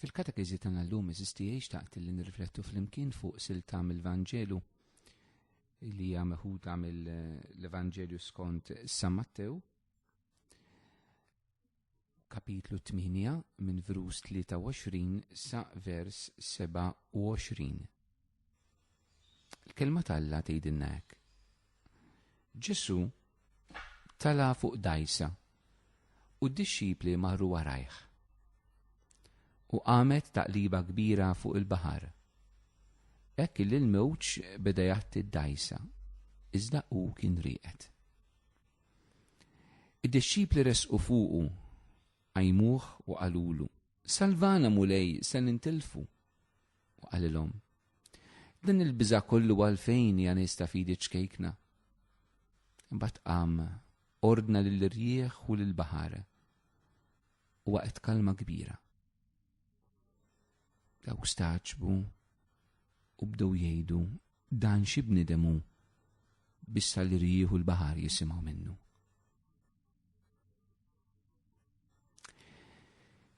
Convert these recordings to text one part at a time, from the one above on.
Fil-katekiżi tagħna llum eżistija xtaqt li nirriflettu flimkien fuq silta mill-Vanġelu li hija meħuda mill-Evanġelju skont San Mattew, kapitlu 8 minn verus 23 sa vers 27. Il-kelma tal-Alla tgħidilna hekk. Ġesu tala fuq dajsa u d-dixxipli marru warajh. U qamet taqliba kbira fuq il-baħar. Hekk li l-mewġ beda jgħatti d-dajsa, iżda hu kien rieqed. Id-dixxipli resqu fuqu, għajmuh u qalulu, salvana mulej se nintilfu. U qalilhom, dan il-biża' kollu għalfejn hija nista' fidi ċkejkna. Imbagħad qam ordna lill-irjieħ u lill-baħar u waqgħet kalma kbira. Dawk staġbu u bdew jgħidu dan xi bniedem hu bissa l-irjieħ u l-baħar jisimgħu minnu.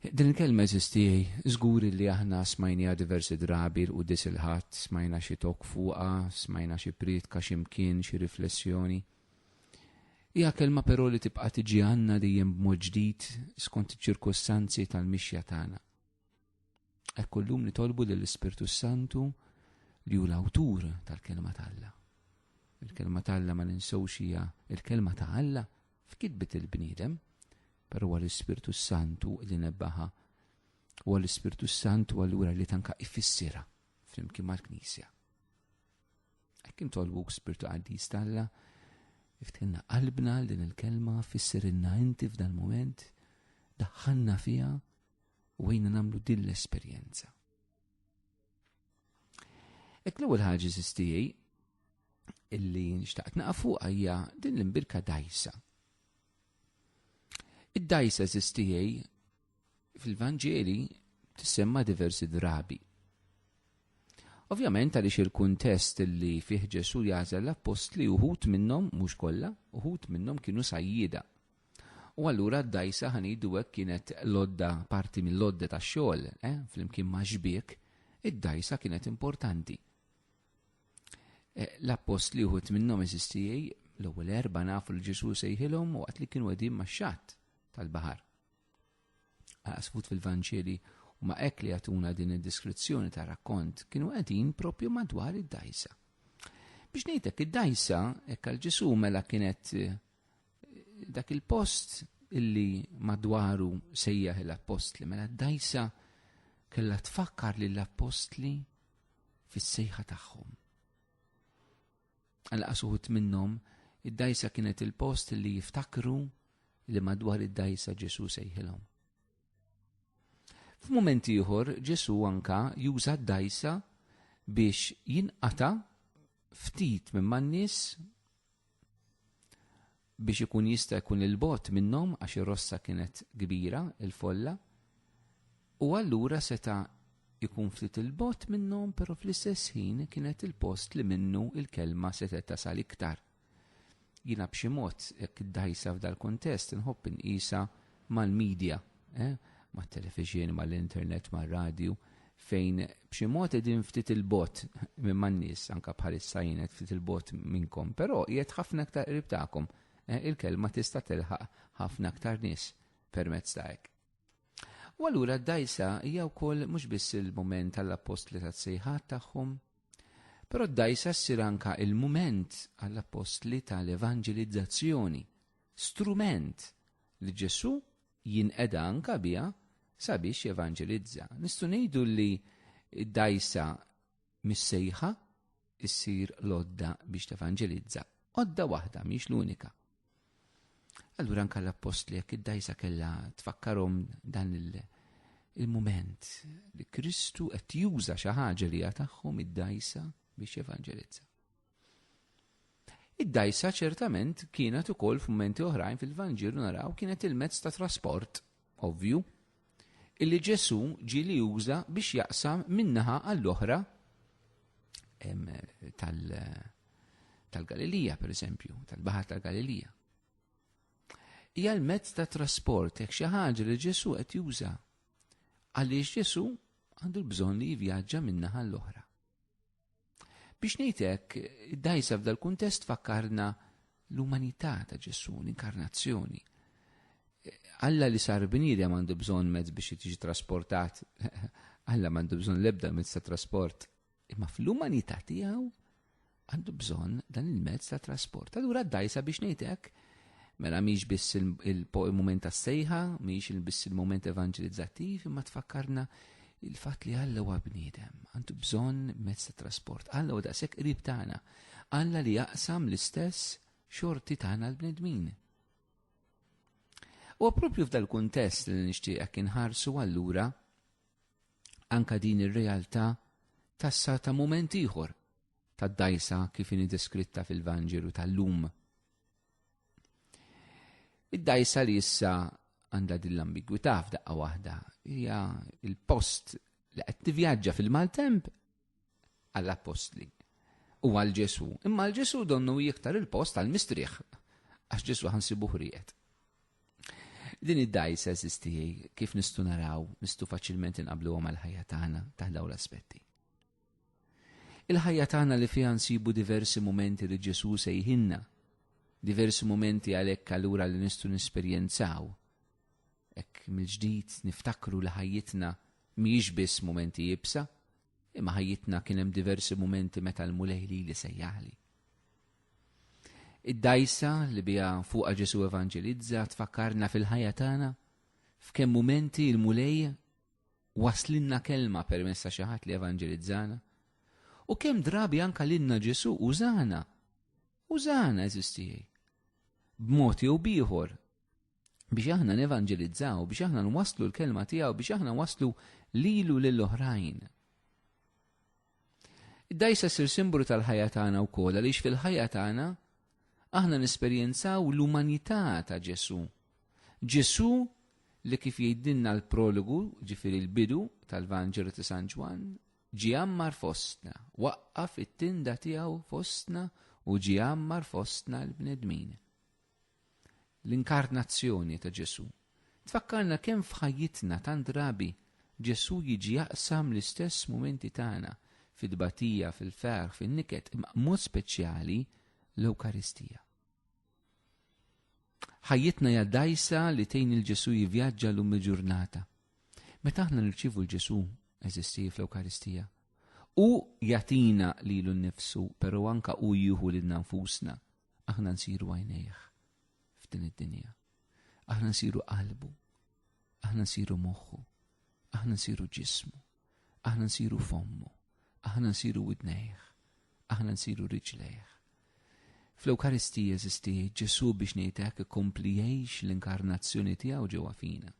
Din il-kelma eżistijaj, żgur li aħna smajnija diversi drabi u dis il-ħadd, smajna xi tok fuqha, smajna xi priedka x'imkien, xi riflessjoni. Hija kelma però li tibqa' tiġi għandna dejjem b'mod ġdid skont iċ-ċirkostanzi tal-mixja tagħna. Hekk llum nitolbu lill-Ispirtu Santu li hu l-awtur tal-kelma tal-Alla. Il-kelma tal-Alla ma ninsewx hija il-kelma ta' Alla f'kitbet il-bniedem, però huwa l-Ispirtu Santu li nebbaħa, huwa l-Ispirtu Santu allura li tanka ifissirha flimkien mal-Knisja. Hekk intolbuk Spirtu Qaddis tal-Alla, iftilna qalbna l din il-kelma, fissirilna inti f'dan il-mument, daħħalna fiha u għajna namlu din l-esperjenza. Ek l-ewwel ħaġa eżistijaj illi nixtaqt naqa' fuqha hija din l-imbirka dajsa. Id-dajsa eżistijaj fil-Vanġeli tissemma diversi drabi. Ovvjament għaliex il-kuntest illi fih Ġesu jażel l-apostli uħud minnhom mhux kollha, uħud minnhom kienu sajjieda. U allura d-dajsa ħanidu hekk kienet lodda parti mill-lodda tax-xogħol, flimkien ma' xbiek, id-dajsa kienet importanti. L-apostli uħud minnhom eżistijaj l-ewwel erba' nafu li Ġesu sejħilhom waqt li kienu qegħdin max-xatt tal-baħar. Asfut fil-Vanġeli u ma' hekk li jagħtuna din id-diskrizzjoni ta' rakkont kienu qegħdin proprju madwar id-dajsa. Biex ngħidlek id-dajsa hekk għal Ġesu mela kienet dak il-post illi madwaru sejjaħ l-apostli, mela d-dajsa kellha tfakkar lill-apostli fis-sejħa tagħhom. Għalqas uħud minnhom id-dajsa kienet il-post illi jiftakru li madwar id-dajsa Ġesu sejħilhom. F'mument ieħor Ġesu anka juża d-dajsa biex jinqata' ftit minn man-nies biex ikun jista' jkun il-bot minnhom għax ir-rossa kienet kbira, il-folla, u allura seta' jkun ftit il-bot minnhom, però fl-istess ħin kienet il-post li minnu il-kelma setet tasal iktar. Jiena b'xi mod jekk id-dajsa f'dal-kuntest inħobb inqisha mal-medja, mat-televiġjon, mal-internet, mar-radju, fejn b'xi mod qegħdin ftit il-bot minn man-nies anke bħalissa jienet ftit il-bot minnkom, però qiegħed ħafna aktar qrib tagħkom. Il-kelma tista' telħaq ħafna aktar nies permezz ta' hekk. U allura d-dajsa hija wkoll mhux biss il-mument tal-apostli tas-sejħat tagħhom, però d-dajsa ssir anke il-mument għall-apostli tal-evanġelizzazzjoni, strument li Ġesu jinqeda anke biha sabiex jevanġelizza. Nistgħu ngħidu li d-dajsa mis-sejħa issir lodda biex tevanġelizza. Odda waħda mhix l-unika. Allura anke l-apostli jekk id-dajsa kellha tfakkarhom dan il-mument li Kristu qed juża xi ħaġa li hija tagħhom id-dajsa biex jevanġelizza. Id-dajsa ċertament kienet ukoll f'mumenti oħrajn fil-Vanġielu naraw kienet il-mezz ta' trasport, ovvju, illi Ġesu ġieli juża biex jaqsam min-naħa għall-oħra tal-Galilija, pereżempju, tal-Baħar tal-Galilija. Hija l-mezz ta' trasport jekk xi ħaġa li Ġesu qed juża Għaliex Ġesu għandu l-bżonn li jivvjaġġa min-naħa l-oħra. Biex ngħidlek, id-dajsa f'dal kuntest fakkarna l-umanità ta' Ġesu, l-inkarnazzjoni. Alla li sar bniedem għandu bżonn mezz biex jiġi trasportat, Alla m'għandu bżonn l-ebda mezz ta' trasport, imma fl-umanità tiegħu għandu bżonn dan il-mezz ta' trasport. Allura d-dajsa biex ngħidlek, mela mhix biss il-moment tas-sejħa, mhix biss il-moment evanġelizzattiv, imma tfakkarna il-fatt li Alla huwa bniedem, għandu bżonn mezz ta' trasport. Alla huwa daqshekk qrib tagħna, Alla li jaqsam l-istess xorti tagħna l-bnedmin. U proprju f'dal kuntest li nixtieqek inħarsu allura anka din ir-realtà tassa ta' mument ieħor tad-dajsa kif inhi deskritta fil-Vanġelu tal-lum. Id-dajsa li issa għandha din l-ambigwità f'daqqa waħda hija il-post li qed tivvjaġġa fil-maltemp għall-apostli u għal Ġesu. Imma l-Ġesu donnu iktar il-post għall-mistrieħ għax Ġesu ħansibu ħriet. Din id-dajsa eżistijaj kif nistu naraw, nistu faċilment inqabluhom mal-ħajja tagħna ta' dawn l-aspetti. Il-ħajja tagħna li fiha nsibu diversi momenti li Ġesu sejħinna, diversi momenti għalhekk allura li nistu nesperjenzaw. Hekk mill-ġdid niftakru li ħajjitna mhijiex biss momenti jibsa, imma ħajjitna kien hemm diversi momenti meta l-mulej li sejjaħli. Id-dajsa li biha fuqha Ġesu evanġelizza tfakkarna fil-ħajja tagħna f'kemm mumenti l-mulej waslinna kelma permezz ta' xi ħadd li evanġelizzana u kemm drabi anke lilna Ġesu użana eżistijaj b'mod jew bieħor biex aħna nevanġelizzaw, biex aħna nwasslu l-kelma tiegħu, biex aħna waslu lilu lill-oħrajn. Id-dajsa ssir simbolu tal-ħajja tagħna wkoll għaliex fil-ħajja tagħna aħna nesperjenzaw l-umanità ta' Ġesu. Ġesu li kif jgħidilna l-prologu, ġifieri l-bidu tal-Vanġelu ta' San Ġwan, ġie għammar fostna, waqqaf it-tinda tiegħu fostna u ġie għammar fostna l-bnedmin. L-inkarnazzjoni ta' Ġesu. Tfakkarna kemm f'ħajjitna tant drabi Ġesu jiġi jaqsam l-istess momenti tagħna fid-tbatija, fil-ferħ, fin-niket, imma mod speċjali l-Ewkaristija. Ħajjitna hija dajsa li tgħin il-Ġesu jivvjaġġa lum il-ġurnata. Meta aħna nirċievu l-Ġesu eżisti fl-Ewkaristija u jagħtina lilu nnifsu, però anke hu jieħu lilna nfusna, aħna nsiru għajnejh f'din id-dinja. Aħna nsiru qalbu, aħna nsiru moħħu, aħna nsiru ġismu, aħna nsiru fommu, aħna nsiru widnejh, aħna nsiru riġlejh. Fl-Ewkaristija eżisti Ġesu biex ngħidlek ikompli jgħix l-inkarnazzjoni tiegħu ġewwa fina.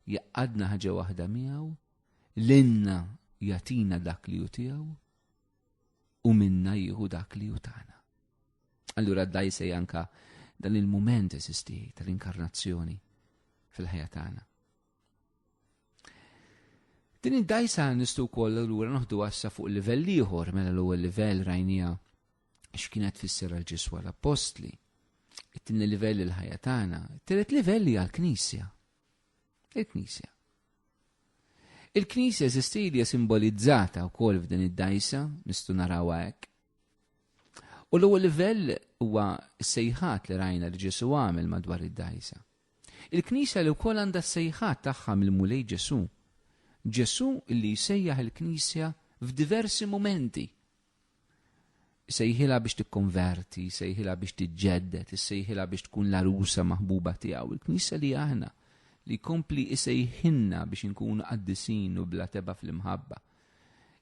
Jaqadna ħaġa waħda miegħu, lilna jagħtina dak li hu tiegħu u minna jieħu dak li hu tagħna. Allura d-dajsa anke dan il-mument eżisti tal-inkarnazzjoni fil-ħajja tagħna. Din id-dajsa nistgħu wkoll allura noħdu għassa fuq livell ieħor mela l-ewwel livell rajnija x'kienet tfisser għall-Ġesu għall-Apostli. It-tieni livell il-ħajja tagħna, it-tielet livell hija l-Knisja. Il-Knisja. Il-Knisja eżisti li hija simbolizzata wkoll f'din id-dajsa, nistgħu narawha hekk. U l-ewwel livell huwa s-sejħat li rajna li Ġesu għamel madwar id-dajsa. Il-Knisja li wkoll għandha s-sejħat tagħha mill-mulej Ġesu. Ġesu li jsejjaħ il-Knisja f'diversi momenti. Sejħilha biex tikkonverti, sejħilha biex tiġġedded, sejħilha biex tkun l-arusa maħbuba tiegħu. Il-Knisja li aħna li kompli isejħinna biex inkunu qaddisin u bla teba fl-imħabba.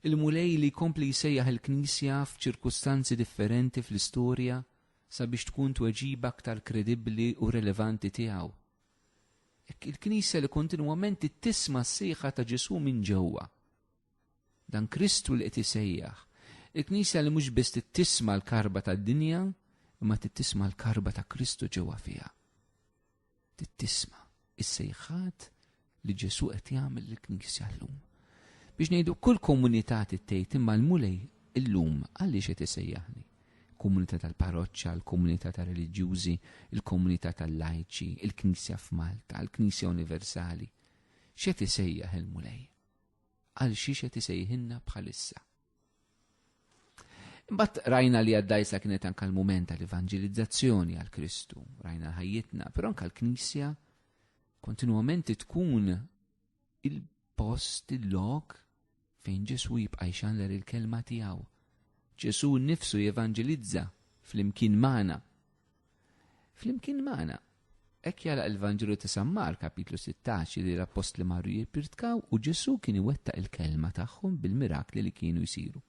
Il-mulej li kompli jsejjaħ il-Knisja f'ċirkustanzi differenti fl-istorja sabiex tkun tweġiba aktar kredibbli u relevanti tiegħu. Il-Knisja li kontinwament tisma' s-sejħa ta' Ġesu minn ġewwa. Dan Kristu li qed isejjaħ. Il-Knisja li mhux biss tisma' l-karba tad-dinja, imma tisma' l-karba ta' Kristu ġewwa fiha. Tisma' is-sejħat li Ġesu qed jagħmel lill-Knisja llum. Biex ngħidu kull komunità tgħid imma l-mulej illum għaliex qed isejjaħni. Komunità tal-parroċċja, l-komunità tal-reliġjużi, il-komunità tal-lajċi, il-Knisja f'Malta, il-Knisja Universali. x'qed isejjaħ il-mulej. Għal xi qed isejħilna bħalissa. Imbagħad rajna li għad-dajsa kienet anke l-mument tal-evanġelizzazzjoni għal Kristu, rajna ħajjitna, però anke l-Knisja kontinwament tkun il-post, il-lok fejn Ġesu jibqa' jxanler il-kelma tiegħu. Ġesu nnifsu jevanġelizza flimkien magħna. Flimkien magħna. Hekk jalaq l-Evanġelu ta' San Mark kapitlu 16 li l-Apostli marru jippirtkaw u Ġesu kien iwettaq il-kelma tagħhom bil-mirakli li kienu jsiru.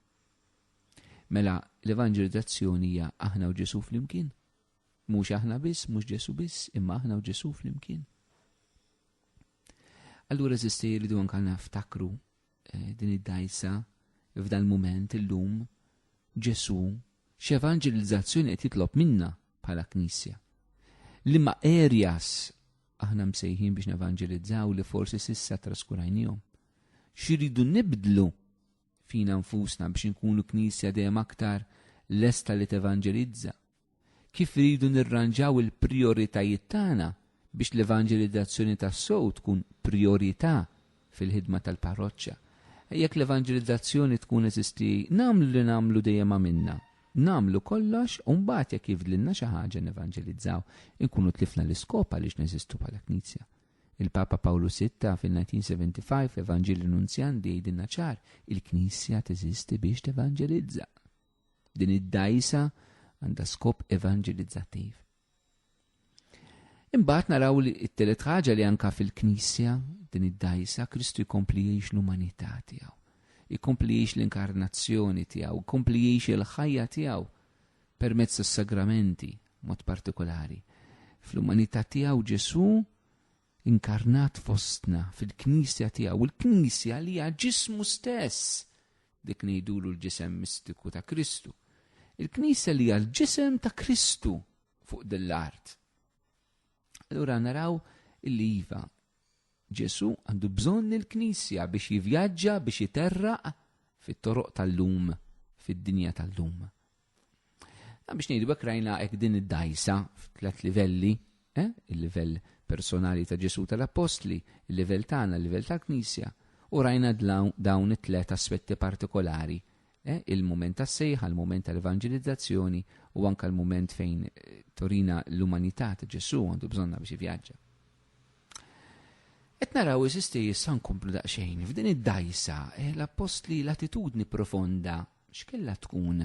Mela l-evanġelizzazzjoni hija aħna u Ġesu flimkien. Mhux aħna biss, mhux Ġesu biss, imma aħna u Ġesu flimkien. Allura eżisti jridu anke naftakru din id-dajsa f'dan il-mument illum Ġesu x'evanġelizzazzjoni qed jitlob minna bħala Knisja. Liema areas aħna msejħin biex nevanġelizzaw li forsi s'issa traskurajnihom. X'iridu nibdlu fina nfusna biex inkunu Knisja dejjem aktar lesta li tevanġelizza. Kif iridu nirranġaw il-prijoritajiet tagħna biex l-evanġelizzazzjoni tas-sew tkun prijorità fil-ħidma tal-parroċċa. Jekk l-evanġelizzazzjoni tkun eżisti nagħmlu li nagħmlu dejjem minna. Namlu kollox u mbagħad jekk jifdlilna xi ħaġa nevanġelizzaw, inkunu tlifna l-iskop għaliex neżistu bħala Knisja. Il-Papa Pawlu VI fil-1975 f'Evanġelju Nunzjandi jgħidilna ċar il-Knisja teżisti biex tevanġelizza. Din id-dajsa għandha skop evanġelizzattiv. Imbagħad naraw li t-tielet ħaġa li anke fil-Knisja din id-dajsa Kristu jkompli jgħix l-umanità tiegħu. Jkompli jgħix l-inkarnazzjoni tiegħu, jkompli jgħix il-ħajja tiegħu permezz tas-sagramenti mod partikolari. Fl-umanità tiegħu Ġesu inkarnat fostna fil-Knisja tiegħu, il-Knisja li hija ġismu stess dik ngħidulu l-ġisem mistiku ta' Kristu. Il-Knisja li hija l-ġisem ta' Kristu fuq dell-art. Allura naraw il-iva Ġesu għandu bżonn il-Knisja biex jivvjaġġa biex jiterraq fit-toroq tal-lum, fid-dinja tal-lum. Biex ngħidu hekk rajna hekk din id-dajsa f'tliet livelli, il-livell personali ta' Ġesu tal-Apostli, il-livell tagħna, il-livell tal-Knisja, u rajna dawn it-tliet aspetti partikolari, il-mument tas-sejħa, il-mument tal-evanġelizzazzjoni u anke l-mument fejn torina l-umanità ta' Ġesu għandu bżonna biex jivvjaġġa. Qed naraw eżisti issa nkomplu daqsxejn f'din id-dajsa l-Apostli l-attitudni profonda x'kellha tkun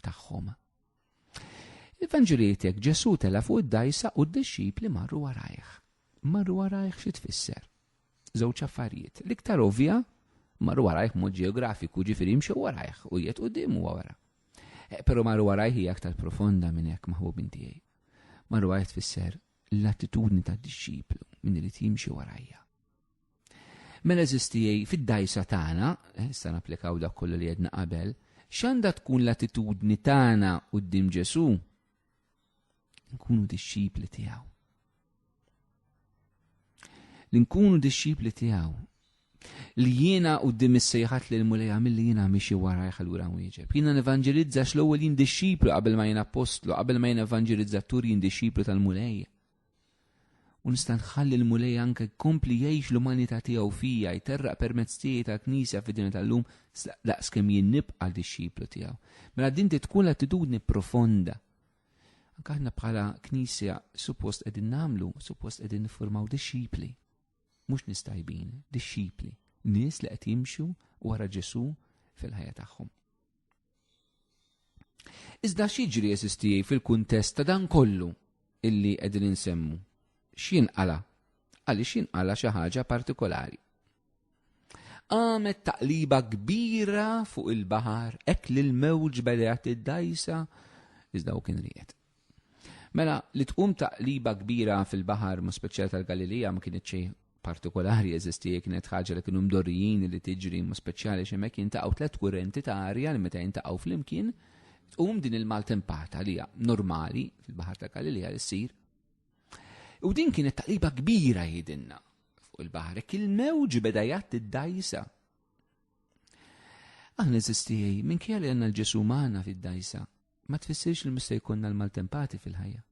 tagħhom. Il-Vanġeliet hekk Ġesu tela fuq id-dajsa u d-dixxipli marru warajh. Marru warajh xi tfisser? Żewġ affarijiet. L-iktar ovvja marru warajh mod ġeografiku ġifieri mxew warajh u qiegħed quddiem huwa wara. Però marru warajh hija aktar profonda minn hekk maħbubin tiegħi. Marru warajh tfisser l-attitudni tad-dixxiplu min irid jimxi warajja. Mela eżistijej fid-dajsa tagħna, issa napplikaw dak kollu li għedna qabel, x'għandha tkun l-attitudni tagħna quddiem Ġesu? Nkunu dixxipli tiegħu. Li nkunu dixxipli tiegħu. Li jiena quddiem is-sejħat lil mulej għamilli jiena mixi warajh allura nwieġeb. Jiena nevanġelizzax l-ewwel jien dixxiplu qabel ma jien apostlu, qabel ma jien evanġelizzatur jien dixxiplu tal-mulej. U nista' nħalli l-mulej anke jkompli jgħix l-umanità tiegħu fija jterraq permezz tiegħi tal-Knisja fid-dinja tal-lum daqskemm jien nibqa' dixxiplu tiegħu. Mela din tkun l-attitudni profonda. Anke aħna bħala Knisja suppost qegħdin nagħmlu, suppost qegħdin niffurmaw dixxipli. Mhux nies tajbin, dixxipli. Nies li qed jimxu wara Ġesu fil-ħajja tagħhom. Iżda x'jiġri eżisti fil-kuntest ta' dan kollu illi qegħdin insemmu? X'jinqala? Għaliex jinqala xi ħaġa partikolari. Għamet taqliba kbira fuq il-baħar, hekk li l-mewġ bedgħet id-dajsa iżda kien ried. Mela li tqum taqliba kbira fil-baħar mhux speċjali tal-Galilea ma kienx xejn partikolari eżisti kienet ħaġa li kienu mdorrijin li tiġri mhux speċjali xi hemmhekk jintaqgħu tliet kurrenti ta' arja li meta jintaqgħu flimkien tqum din il-maltempata li hija normali fil-baħar tal-Galilea li ssir. U din kienet taqliba kbira jgħidilna fuq il-baħar, il-mewġ beda jgħat id-dajsa. Aħna eżistijaj, minkejja li għandna l-Ġesu magħna fid-dajsa, ma tfissirx li mista jkollna l-maltempati fil-ħajja.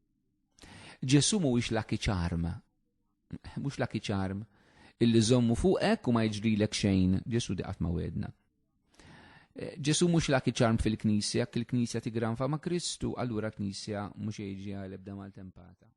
Ġesu mhuwiex lucky charm. Mhux lucky charm illi żommu fuqek u ma jiġrilek xejn. Ġesu di qatt ma wedna. Ġesu mhux laki ċarm fil-Knisja, il-Knisja tigranfa ma' Kristu, allura Knisja mhux jiġi għal ebda maltempata.